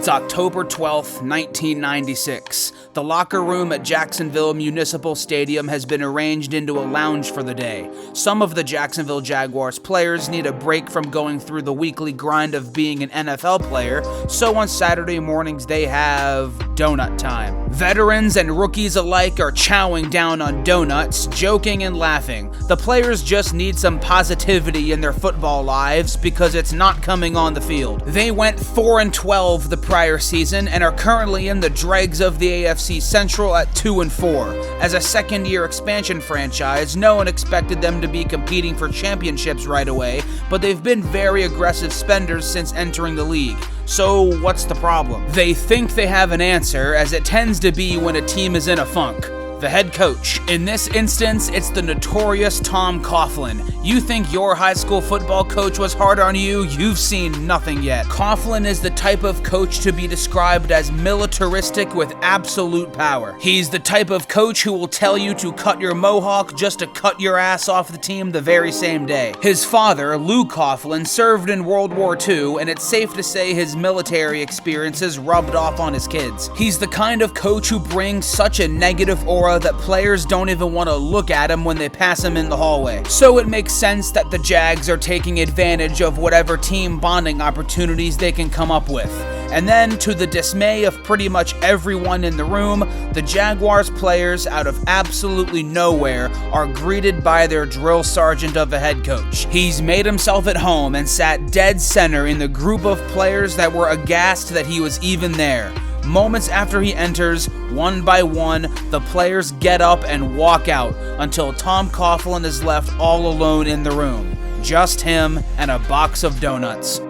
It's October 12th, 1996. The locker room at Jacksonville Municipal Stadium has been arranged into a lounge for the day. Some of the Jacksonville Jaguars players need a break from going through the weekly grind of being an NFL player, so on Saturday mornings they have donut time. Veterans and rookies alike are chowing down on donuts, joking and laughing. The players just need some positivity in their football lives because it's not coming on the field. They went 4-12 the prior season and are currently in the dregs of the AFC Central at 2-4. As a second-year expansion franchise, no one expected them to be competing for championships right away, but they've been very aggressive spenders since entering the league. So what's the problem? They think they have an answer, as it tends to be when a team is in a funk. The head coach. In this instance, it's the notorious Tom Coughlin. You think your high school football coach was hard on you? You've seen nothing yet. Coughlin is the type of coach to be described as militaristic with absolute power. He's the type of coach who will tell you to cut your mohawk just to cut your ass off the team the very same day. His father, Lou Coughlin, served in World War II, and it's safe to say his military experiences rubbed off on his kids. He's the kind of coach who brings such a negative aura that players don't even want to look at him when they pass him in the hallway. So it makes sense that the Jags are taking advantage of whatever team bonding opportunities they can come up with. And then, to the dismay of pretty much everyone in the room, the Jaguars players, out of absolutely nowhere, are greeted by their drill sergeant of a head coach. He's made himself at home and sat dead center in the group of players that were aghast that he was even there. Moments after he enters, one by one, the players get up and walk out until Tom Coughlin is left all alone in the room. Just him and a box of donuts.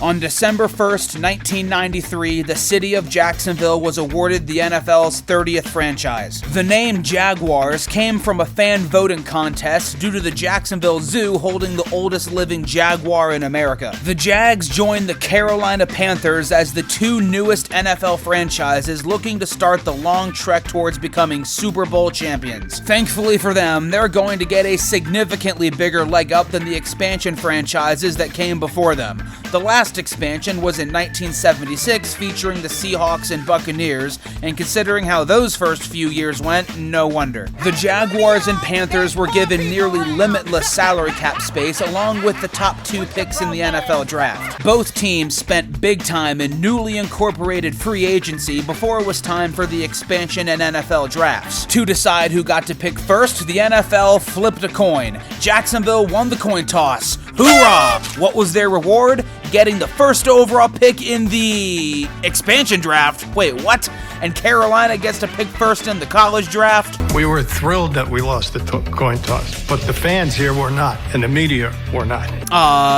On December 1st, 1993, the city of Jacksonville was awarded the NFL's 30th franchise. The name Jaguars came from a fan voting contest due to the Jacksonville Zoo holding the oldest living jaguar in America. The Jags joined the Carolina Panthers as the two newest NFL franchises looking to start the long trek towards becoming Super Bowl champions. Thankfully for them, they're going to get a significantly bigger leg up than the expansion franchises that came before them. The last expansion was in 1976, featuring the Seahawks and Buccaneers, and considering how those first few years went, no wonder. The Jaguars and Panthers were given nearly limitless salary cap space along with the top two picks in the NFL draft. Both teams spent big time in newly incorporated free agency before it was time for the expansion and NFL drafts. To decide who got to pick first, the NFL flipped a coin. Jacksonville won the coin toss. Hoorah! What was their reward? Getting the first overall pick in the expansion draft. Wait, what? And Carolina gets to pick first in the college draft? We were thrilled that we lost the coin toss, but the fans here were not, and the media were not.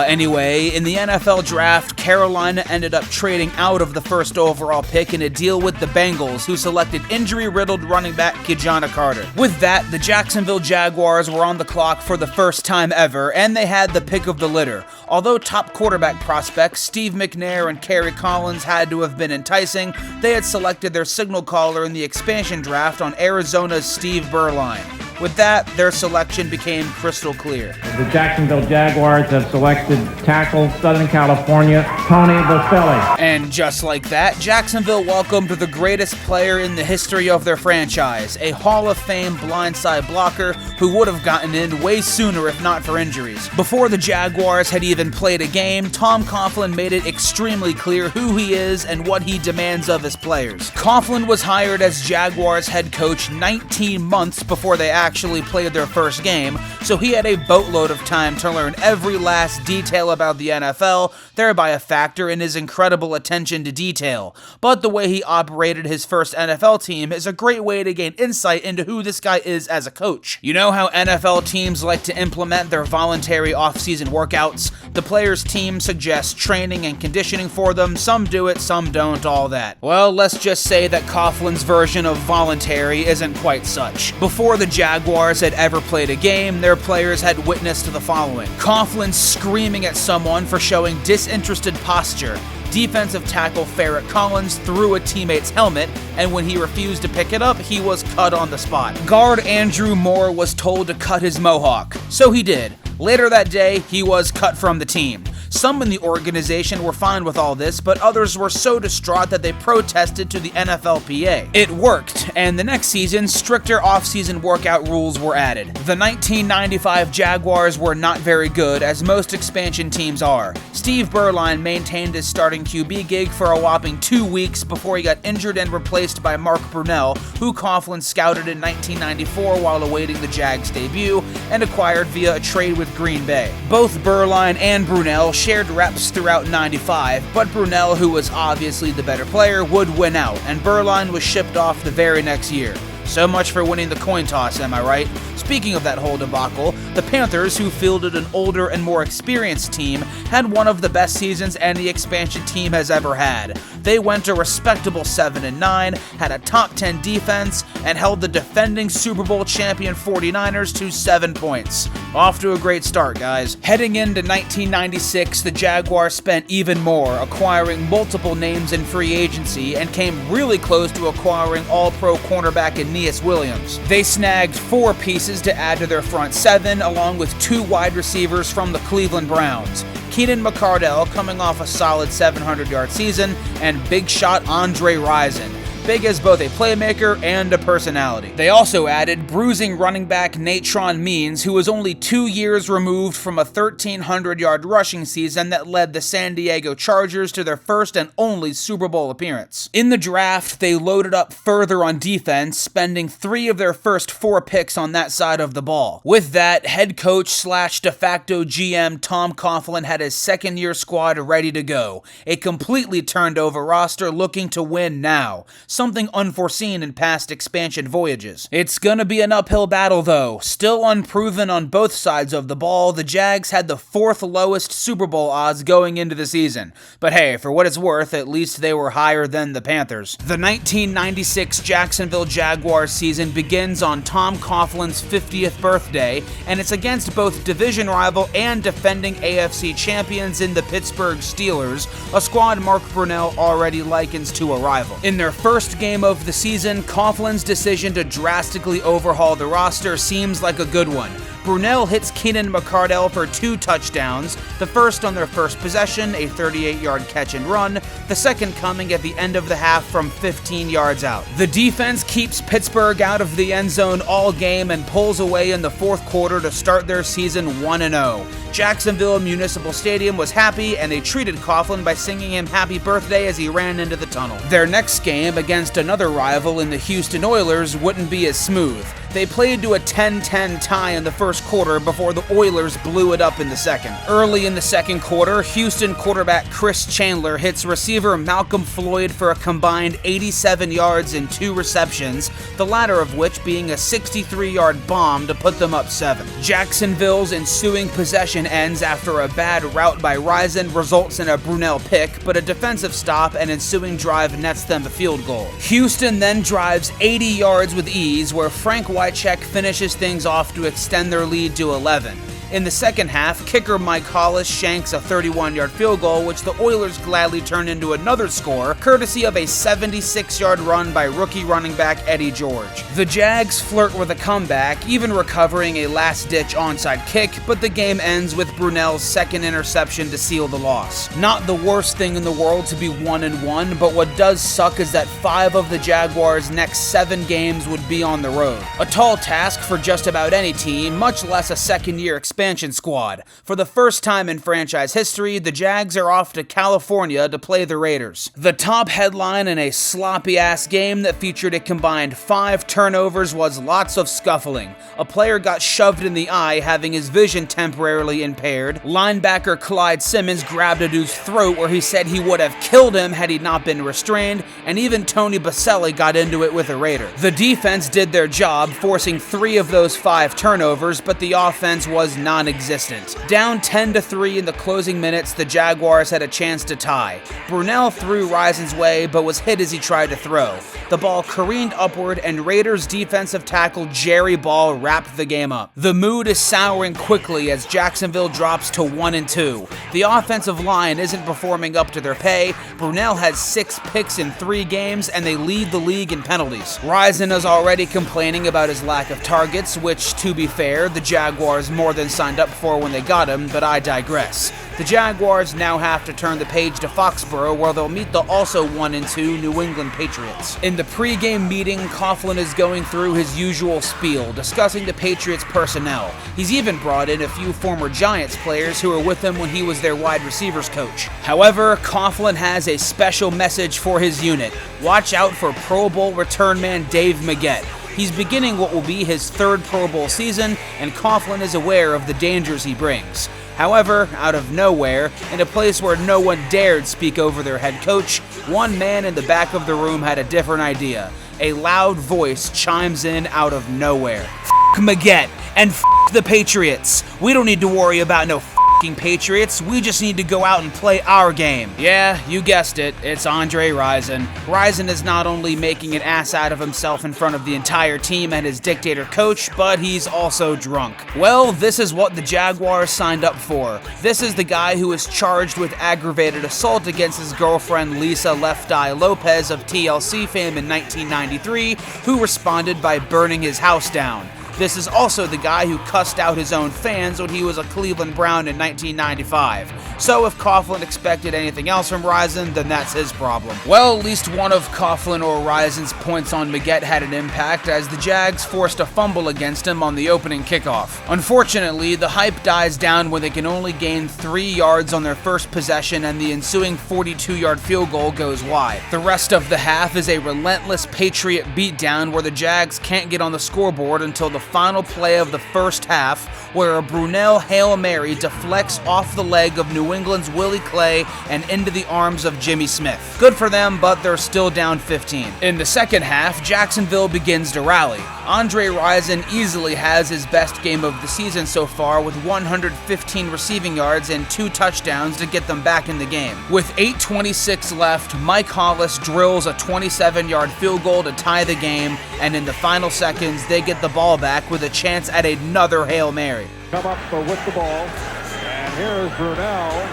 Anyway, in the NFL draft, Carolina ended up trading out of the first overall pick in a deal with the Bengals, who selected injury-riddled running back Ki-Jana Carter. With that, the Jacksonville Jaguars were on the clock for the first time ever, and they had the pick of the litter. Although top quarterback prospects Steve McNair and Kerry Collins had to have been enticing, they had selected their signal caller in the expansion draft on Arizona's Steve Berline. With that, their selection became crystal clear. The Jacksonville Jaguars have selected tackle Southern California, Tony Boselli. And just like that, Jacksonville welcomed the greatest player in the history of their franchise, a Hall of Fame blindside blocker who would have gotten in way sooner if not for injuries. Before the Jaguars had even played a game, Tom Coughlin made it extremely clear who he is and what he demands of his players. Coughlin was hired as Jaguars head coach 19 months before they actually played their first game, so he had a boatload of time to learn every last detail about the NFL, thereby a factor in his incredible attention to detail. But the way he operated his first NFL team is a great way to gain insight into who this guy is as a coach. You know how NFL teams like to implement their voluntary off-season workouts? The players' team suggests training and conditioning for them, some do it, some don't, all that. Well, let's just say that Coughlin's version of voluntary isn't quite such. Before the Jaguars Jaguars had ever played a game, their players had witnessed the following: Coughlin screaming at someone for showing disinterested posture. Defensive tackle Ferret Collins threw a teammate's helmet, and when he refused to pick it up, he was cut on the spot. Guard Andrew Moore was told to cut his mohawk, so he did. Later that day, he was cut from the team. Some in the organization were fine with all this, but others were so distraught that they protested to the NFLPA. It worked, and the next season, stricter off-season workout rules were added. The 1995 Jaguars were not very good, as most expansion teams are. Steve Berline maintained his starting QB gig for a whopping 2 weeks before he got injured and replaced by Mark Brunell, who Coughlin scouted in 1994 while awaiting the Jags' debut and acquired via a trade with Green Bay. Both Berline and Brunell shared reps throughout 95, but Brunell, who was obviously the better player, would win out, and Berline was shipped off the very next year. So much for winning the coin toss, am I right? Speaking of that whole debacle, the Panthers, who fielded an older and more experienced team, had one of the best seasons any expansion team has ever had. They went a respectable 7-9, had a top 10 defense, and held the defending Super Bowl champion 49ers to 7 points. Off to a great start, guys. Heading into 1996, the Jaguars spent even more, acquiring multiple names in free agency, and came really close to acquiring all-pro cornerback Aeneas Williams. They snagged 4 pieces to add to their front 7, along with 2 wide receivers from the Cleveland Browns. Keenan McCardell coming off a solid 700-yard season, and big shot Andre Rison, big as both a playmaker and a personality. They also added bruising running back Natron Means, who was only 2 years removed from a 1,300-yard rushing season that led the San Diego Chargers to their first and only Super Bowl appearance. In the draft, they loaded up further on defense, spending 3 of their first 4 picks on that side of the ball. With that, head coach / de facto GM Tom Coughlin had his second-year squad ready to go, a completely turned-over roster looking to win now. Something unforeseen in past expansion voyages. It's gonna be an uphill battle though. Still unproven on both sides of the ball, the Jags had the 4th lowest Super Bowl odds going into the season. But hey, for what it's worth, at least they were higher than the Panthers. The 1996 Jacksonville Jaguars season begins on Tom Coughlin's 50th birthday, and it's against both division rival and defending AFC champions in the Pittsburgh Steelers, a squad Mark Brunell already likens to a rival. In their first game of the season, Coughlin's decision to drastically overhaul the roster seems like a good one. Brunell hits Keenan McCardell for 2 touchdowns, the first on their first possession, a 38-yard catch and run, the second coming at the end of the half from 15 yards out. The defense keeps Pittsburgh out of the end zone all game and pulls away in the 4th quarter to start their season 1-0. Jacksonville Municipal Stadium was happy, and they treated Coughlin by singing him happy birthday as he ran into the tunnel. Their next game against another rival in the Houston Oilers wouldn't be as smooth. They played to a 10-10 tie in the first quarter before the Oilers blew it up in the second. Early in the second quarter, Houston quarterback Chris Chandler hits receiver Malcolm Floyd for a combined 87 yards and 2 receptions, the latter of which being a 63-yard bomb to put them up 7. Jacksonville's ensuing possession ends after a bad route by Rison results in a Brunell pick, but a defensive stop and ensuing drive nets them a field goal. Houston then drives 80 yards with ease, where Frank Wycheck finishes things off to extend their lead to 11. In the second half, kicker Mike Hollis shanks a 31-yard field goal, which the Oilers gladly turn into another score, courtesy of a 76-yard run by rookie running back Eddie George. The Jags flirt with a comeback, even recovering a last-ditch onside kick, but the game ends with Brunell's second interception to seal the loss. Not the worst thing in the world to be 1-1, but what does suck is that 5 of the Jaguars' next 7 games would be on the road. A tall task for just about any team, much less a second-year expansion squad. For the first time in franchise history, the Jags are off to California to play the Raiders. The top headline in a sloppy-ass game that featured a combined 5 turnovers was lots of scuffling. A player got shoved in the eye, having his vision temporarily impaired. Linebacker Clyde Simmons grabbed a dude's throat where he said he would have killed him had he not been restrained, and even Tony Baselli got into it with a Raider. The defense did their job, forcing 3 of those 5 turnovers, but the offense was non-existent. Down 10-3 in the closing minutes, the Jaguars had a chance to tie. Brunell threw Rison's way, but was hit as he tried to throw. The ball careened upward, and Raiders defensive tackle Jerry Ball wrapped the game up. The mood is souring quickly as Jacksonville drops to 1-2. The offensive line isn't performing up to their pay. Brunell has 6 picks in 3 games, and they lead the league in penalties. Rison is already complaining about his lack of targets, which, to be fair, the Jaguars more than signed up for when they got him, but I digress. The Jaguars now have to turn the page to Foxborough, where they'll meet the also 1-2 New England Patriots. In the pre-game meeting, Coughlin is going through his usual spiel, discussing the Patriots' personnel. He's even brought in a few former Giants players who were with him when he was their wide receivers coach. However, Coughlin has a special message for his unit. Watch out for Pro Bowl return man Dave Maggette. He's beginning what will be his 3rd Pro Bowl season, and Coughlin is aware of the dangers he brings. However, out of nowhere, in a place where no one dared speak over their head coach, one man in the back of the room had a different idea. A loud voice chimes in out of nowhere. F*** Maggette, and f*** the Patriots. We don't need to worry about no f***ing Patriots. We just need to go out and play our game. Yeah, you guessed it. It's Andre Rison. Rison is not only making an ass out of himself in front of the entire team and his dictator coach, but he's also drunk. Well, this is what the Jaguars signed up for. This is the guy who is charged with aggravated assault against his girlfriend Lisa Left Eye Lopez of TLC fame in 1993, who responded by burning his house down. This is also the guy who cussed out his own fans when he was a Cleveland Brown in 1995. So if Coughlin expected anything else from Rison, then that's his problem. Well, at least one of Coughlin or Rison's points on Maggette had an impact, as the Jags forced a fumble against him on the opening kickoff. Unfortunately, the hype dies down when they can only gain 3 yards on their first possession, and the ensuing 42-yard field goal goes wide. The rest of the half is a relentless Patriot beatdown where the Jags can't get on the scoreboard until the final play of the first half, where a Brunell Hail Mary deflects off the leg of New England's Willie Clay and into the arms of Jimmy Smith. Good for them, but they're still down 15. In the second half, Jacksonville begins to rally. Andre Rison easily has his best game of the season so far, with 115 receiving yards and 2 touchdowns to get them back in the game. With 8:26 left, Mike Hollis drills a 27-yard field goal to tie the game, and in the final seconds, they get the ball back with a chance at another Hail Mary. Come up with the ball, and here's Brunell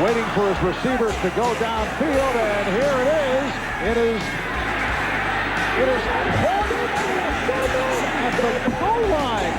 waiting for his receivers to go downfield, and here it is. It is at the goal line,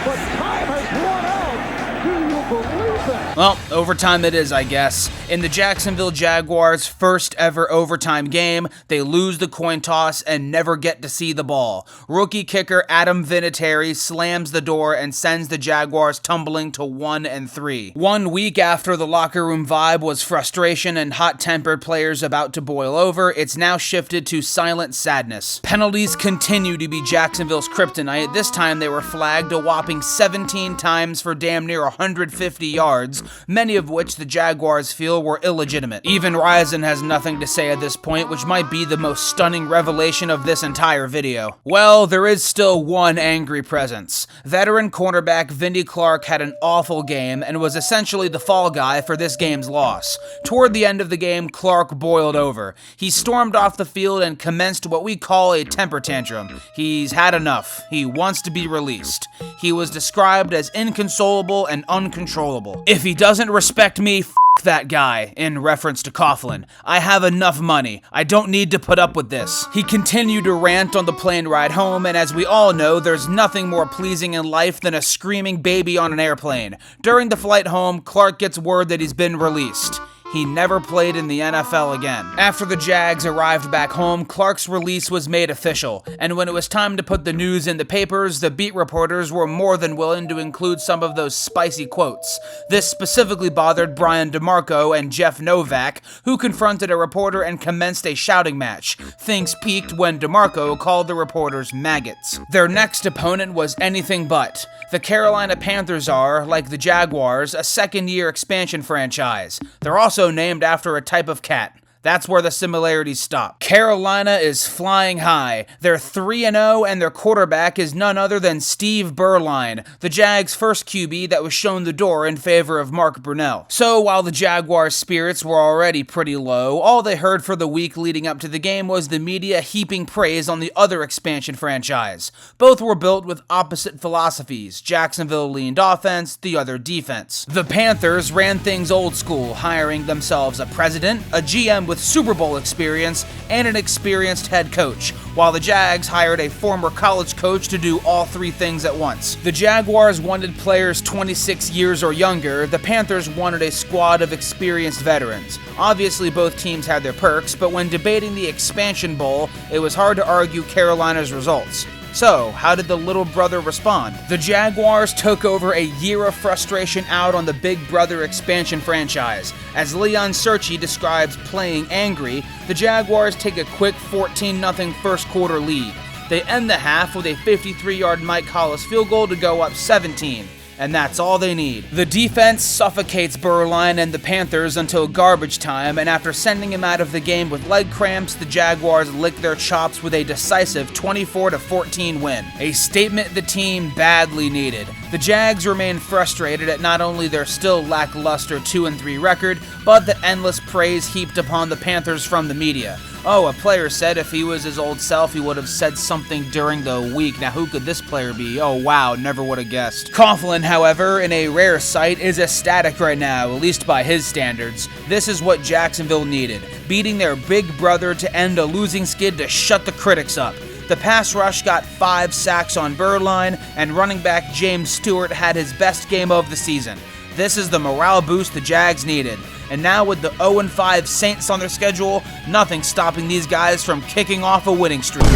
but time has run out. Do you believe it? Well, overtime it is, I guess. In the Jacksonville Jaguars' first ever overtime game, they lose the coin toss and never get to see the ball. Rookie kicker Adam Vinatieri slams the door and sends the Jaguars tumbling to 1-3. 1 week after the locker room vibe was frustration and hot-tempered players about to boil over, it's now shifted to silent sadness. Penalties continue to be Jacksonville's kryptonite. This time they were flagged a whopping 17 times for damn near 150 yards, many of which the Jaguars feel were illegitimate. Even Rison has nothing to say at this point, which might be the most stunning revelation of this entire video. Well, there is still one angry presence. Veteran cornerback Vindy Clark had an awful game and was essentially the fall guy for this game's loss. Toward the end of the game, Clark boiled over. He stormed off the field and commenced what we call a temper tantrum. He's had enough. He wants to be released. He was described as inconsolable and uncontrollable. If he doesn't respect me, f that guy, in reference to Coughlin. I have enough money. I don't need to put up with this. He continued to rant on the plane ride home, and as we all know, there's nothing more pleasing in life than a screaming baby on an airplane. During the flight home, Clark gets word that he's been released. He never played in the NFL again. After the Jags arrived back home, Clark's release was made official, and when it was time to put the news in the papers, the beat reporters were more than willing to include some of those spicy quotes. This specifically bothered Brian DeMarco and Jeff Novak, who confronted a reporter and commenced a shouting match. Things peaked when DeMarco called the reporters maggots. Their next opponent was anything but. The Carolina Panthers are, like the Jaguars, a second-year expansion franchise. They're also named after a type of cat. That's where the similarities stop. Carolina is flying high. They're 3-0, and their quarterback is none other than Steve Beuerlein, the Jags' first QB that was shown the door in favor of Mark Brunell. So while the Jaguars' spirits were already pretty low, all they heard for the week leading up to the game was the media heaping praise on the other expansion franchise. Both were built with opposite philosophies. Jacksonville leaned offense, the other defense. The Panthers ran things old school, hiring themselves a president, a GM with Super Bowl experience, and an experienced head coach, while the Jags hired a former college coach to do all three things at once. The Jaguars wanted players 26 years or younger, the Panthers wanted a squad of experienced veterans. Obviously both teams had their perks, but when debating the expansion bowl, it was hard to argue Carolina's results. So, how did the little brother respond? The Jaguars took over a year of frustration out on the Big Brother expansion franchise. As Leon Searchy describes playing angry, the Jaguars take a quick 14-0 first quarter lead. They end the half with a 53-yard Mike Hollis field goal to go up 17. And that's all they need. The defense suffocates Beuerlein and the Panthers until garbage time, and after sending him out of the game with leg cramps, the Jaguars lick their chops with a decisive 24-14 win. A statement the team badly needed. The Jags remain frustrated at not only their still lackluster 2-3 record, but the endless praise heaped upon the Panthers from the media. Oh, a player said if he was his old self, he would have said something during the week. Now, who could this player be? Oh, wow, never would have guessed. Coughlin, however, in a rare sight, is ecstatic right now, at least by his standards. This is what Jacksonville needed, beating their big brother to end a losing skid to shut the critics up. The pass rush got 5 sacks on Beuerlein, and running back James Stewart had his best game of the season. This is the morale boost the Jags needed. And now with the 0-5 Saints on their schedule, nothing's stopping these guys from kicking off a winning streak.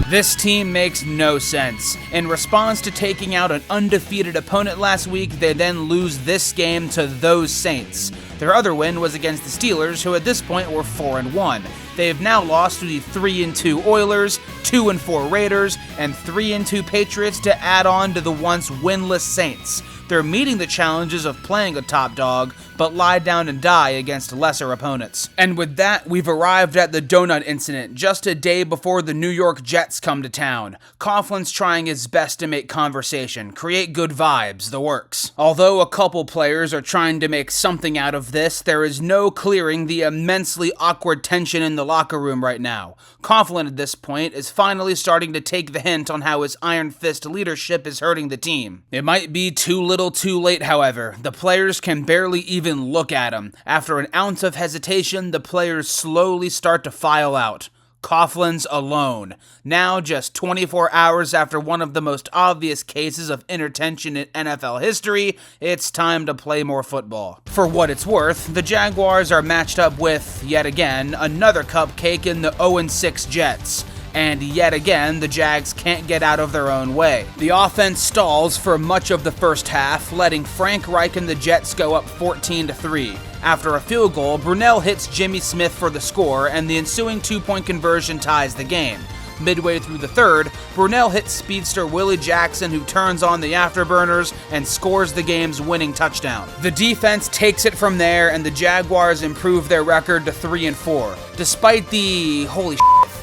This team makes no sense. In response to taking out an undefeated opponent last week, they then lose this game to those Saints. Their other win was against the Steelers, who at this point were 4-1. They have now lost to the 3-2 Oilers, 2-4 Raiders, and 3-2 Patriots to add on to the once winless Saints. They're meeting the challenges of playing a top dog, but lie down and die against lesser opponents. And with that, we've arrived at the donut incident, just a day before the New York Jets come to town. Coughlin's trying his best to make conversation, create good vibes, the works. Although a couple players are trying to make something out of this, there is no clearing the immensely awkward tension in the locker room right now. Coughlin at this point is finally starting to take the hint on how his iron fist leadership is hurting the team. It might be too little too late, however. The players can barely even look at him. After an ounce of hesitation, the players slowly start to file out. Coughlin's alone. Now, just 24 hours after one of the most obvious cases of inner tension in NFL history, it's time to play more football. For what it's worth, the Jaguars are matched up with, yet again, another cupcake in the 0-6 Jets. And yet again, the Jags can't get out of their own way. The offense stalls for much of the first half, letting Frank Reich and the Jets go up 14-3. After a field goal, Brunell hits Jimmy Smith for the score, and the ensuing 2-point conversion ties the game. Midway through the third, Brunell hits speedster Willie Jackson, who turns on the afterburners and scores the game's winning touchdown. The defense takes it from there, and the Jaguars improve their record to 3-4. Despite the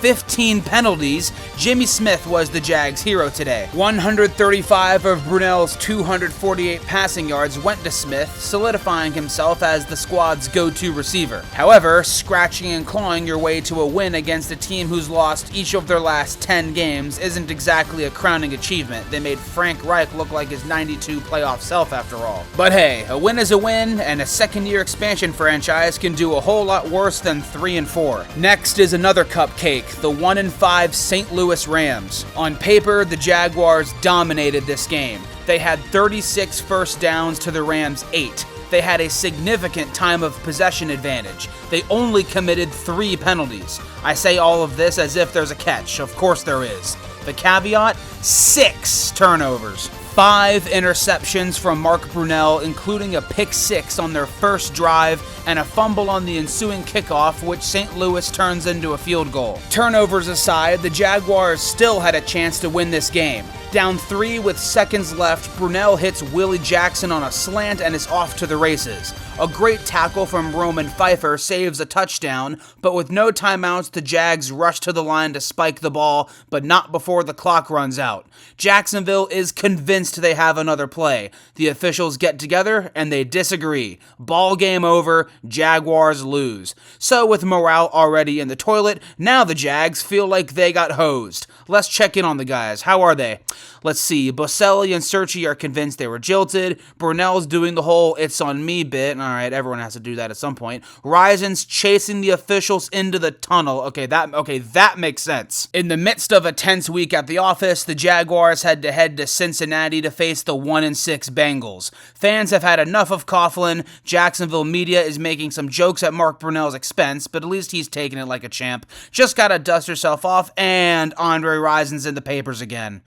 15 penalties, Jimmy Smith was the Jags' hero today. 135 of Brunell's 248 passing yards went to Smith, solidifying himself as the squad's go-to receiver. However, scratching and clawing your way to a win against a team who's lost each of their last 10 games isn't exactly a crowning achievement. They made Frank Reich look like his 92 playoff self after all. But hey, a win is a win, and a second-year expansion franchise can do a whole lot worse than 3-4. Next is another cupcake, the 1-5 St. Louis Rams. On paper, the Jaguars dominated this game. They had 36 first downs to the Rams' 8. They had a significant time of possession advantage. They only committed 3 penalties. I say all of this as if there's a catch. Of course there is. The caveat? 6 turnovers. 5 interceptions from Mark Brunell, including a pick 6 on their first drive and a fumble on the ensuing kickoff, which St. Louis turns into a field goal. Turnovers aside, the Jaguars still had a chance to win this game. Down 3 with seconds left, Brunell hits Willie Jackson on a slant and is off to the races. A great tackle from Roman Pfeiffer saves a touchdown, but with no timeouts, the Jags rush to the line to spike the ball, but not before the clock runs out. Jacksonville is convinced they have another play. The officials get together and they disagree. Ball game over, Jaguars lose. So with morale already in the toilet, now the Jags feel like they got hosed. Let's check in on the guys. How are they? Let's see. Boselli and Searchy are convinced they were jilted. Brunell's doing the whole "it's on me" bit. All right, everyone has to do that at some point. Rison's chasing the officials into the tunnel. Okay, that makes sense. In the midst of a tense week at the office, the Jaguars had to head to Cincinnati to face the 1-6 Bengals. Fans have had enough of Coughlin. Jacksonville media is making some jokes at Mark Brunell's expense, but at least he's taking it like a champ. Just gotta dust yourself off, and Andre Rison's in the papers again.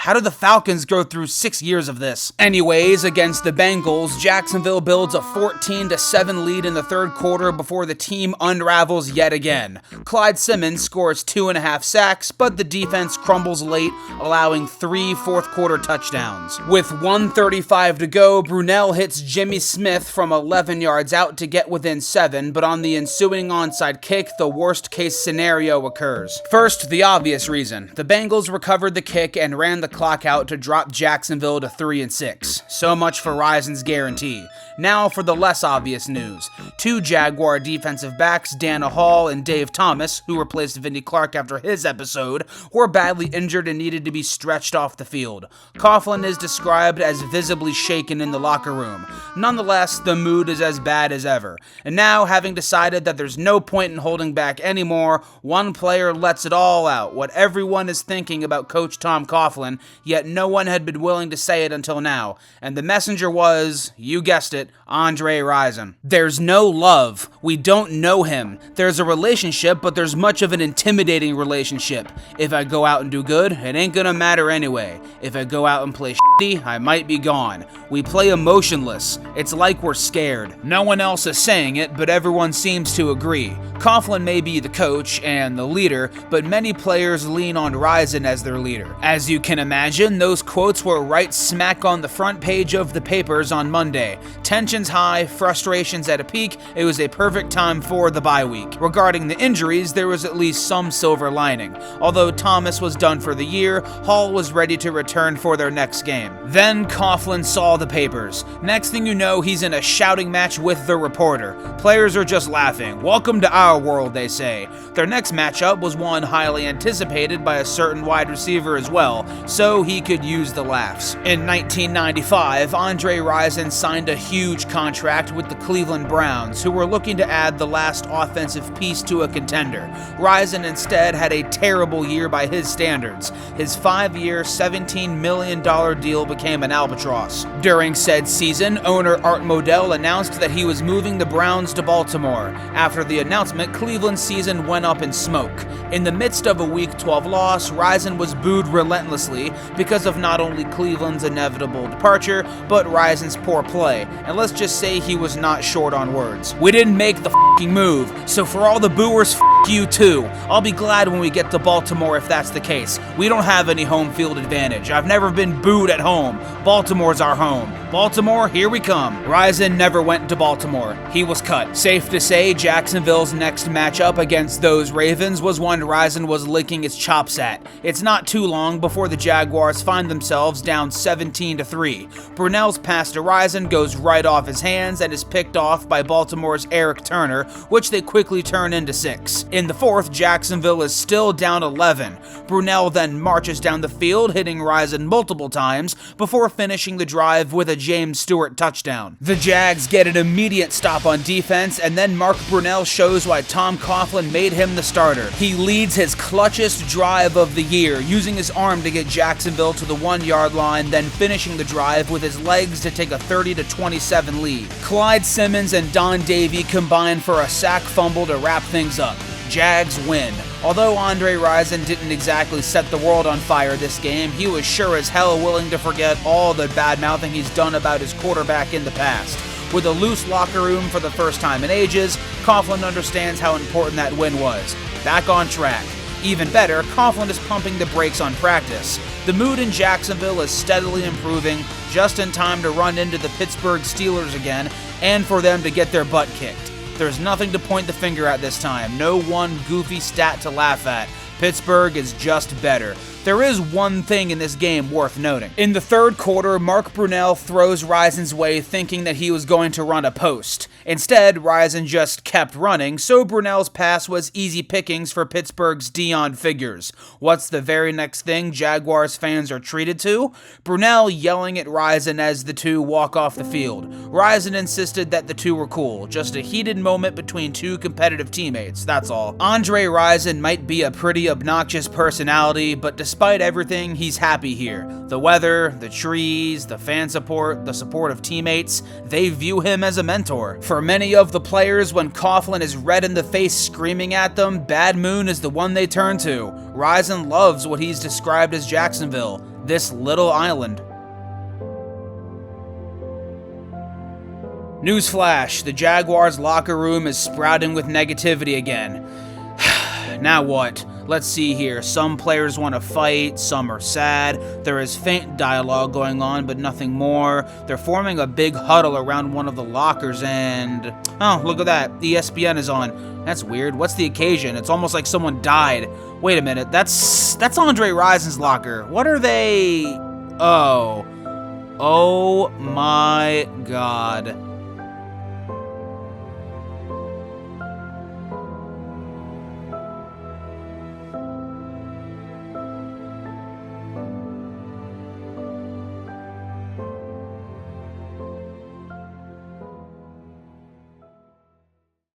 How did the Falcons go through 6 years of this? Anyways, against the Bengals, Jacksonville builds a 14-7 lead in the third quarter before the team unravels yet again. Clyde Simmons scores 2.5 sacks, but the defense crumbles late, allowing 3 fourth-quarter touchdowns. With 1:35 to go, Brunell hits Jimmy Smith from 11 yards out to get within 7, but on the ensuing onside kick, the worst-case scenario occurs. First, the obvious reason. The Bengals recovered the kick and ran the clock out to drop Jacksonville to 3-6. So much for Rison's guarantee. Now for the less obvious news. 2 Jaguar defensive backs, Dana Hall and Dave Thomas, who replaced Vindy Clark after his episode, were badly injured and needed to be stretched off the field. Coughlin is described as visibly shaken in the locker room. Nonetheless, the mood is as bad as ever. And now, having decided that there's no point in holding back anymore, one player lets it all out, what everyone is thinking about Coach Tom Coughlin, yet no one had been willing to say it until now. And the messenger was, you guessed it, Andre Rison. There's no love. We don't know him. There's a relationship, but there's much of an intimidating relationship. If I go out and do good, it ain't gonna matter anyway. If I go out and play shitty, I might be gone. We play emotionless. It's like we're scared. No one else is saying it, but everyone seems to agree. Coughlin may be the coach and the leader, but many players lean on Rison as their leader. As you can imagine, those quotes were right smack on the front page of the papers on Monday. Tensions high, frustrations at a peak, it was a perfect time for the bye week. Regarding the injuries, there was at least some silver lining. Although Thomas was done for the year, Hall was ready to return for their next game. Then Coughlin saw the papers. Next thing you know, he's in a shouting match with the reporter. Players are just laughing. Welcome to our world, they say. Their next matchup was one highly anticipated by a certain wide receiver as well, so he could use the laughs. In 1995, Andre Rison signed a huge contract with the Cleveland Browns, who were looking to add the last offensive piece to a contender. Rison instead had a terrible year by his standards. His 5-year, $17 million deal became an albatross. During said season, owner Art Modell announced that he was moving the Browns to Baltimore. After the announcement, Cleveland's season went up in smoke. In the midst of a Week 12 loss, Rison was booed relentlessly because of not only Cleveland's inevitable departure, but Rison's poor play, and let's just say he was not short on words. We didn't make the f***ing move, so for all the booers, f*** you too. I'll be glad when we get to Baltimore if that's the case. We don't have any home field advantage. I've never been booed at home. Baltimore's our home. Baltimore, here we come. Rison never went to Baltimore. He was cut. Safe to say, Jacksonville's next matchup against those Ravens was one Rison was licking his chops at. It's not too long before the Jaguars find themselves down 17-3. Brunell's pass to Rison goes right off his hands and is picked off by Baltimore's Eric Turner, which they quickly turn into 6. In the fourth, Jacksonville is still down 11. Brunell then marches down the field, hitting Rison multiple times before finishing the drive with a James Stewart touchdown. The Jags get an immediate stop on defense, and then Mark Brunell shows why Tom Coughlin made him the starter. He leads his clutchest drive of the year, using his arm to get Jacksonville to the 1-yard line, then finishing the drive with his legs to take a 30-27 lead. Clyde Simmons and Don Davey combine for a sack fumble to wrap things up. Jags win. Although Andre Rison didn't exactly set the world on fire this game, he was sure as hell willing to forget all the bad-mouthing he's done about his quarterback in the past. With a loose locker room for the first time in ages, Coughlin understands how important that win was. Back on track. Even better, Coughlin is pumping the brakes on practice. The mood in Jacksonville is steadily improving, just in time to run into the Pittsburgh Steelers again, and for them to get their butt kicked. There's nothing to point the finger at this time, no one goofy stat to laugh at. Pittsburgh is just better. There is one thing in this game worth noting. In the third quarter, Mark Brunell throws Rison's way thinking that he was going to run a post. Instead, Rison just kept running, so Brunell's pass was easy pickings for Pittsburgh's Dion Figures. What's the very next thing Jaguars fans are treated to? Brunell yelling at Rison as the two walk off the field. Rison insisted that the two were cool, just a heated moment between two competitive teammates, that's all. Andre Rison might be a pretty obnoxious personality, but despite everything, he's happy here. The weather, the trees, the fan support, the support of teammates, they view him as a mentor. For many of the players, when Coughlin is red in the face screaming at them, Bad Moon is the one they turn to. Rison loves what he's described as Jacksonville, this little island. Newsflash, the Jaguars locker room is sprouting with negativity again. Now what? Let's see here. Some players want to fight, some are sad. There is faint dialogue going on, but nothing more. They're forming a big huddle around one of the lockers and... Oh, look at that. ESPN is on. That's weird. What's the occasion? It's almost like someone died. Wait a minute. That's Andre Rison's locker. What are they... Oh. Oh my God.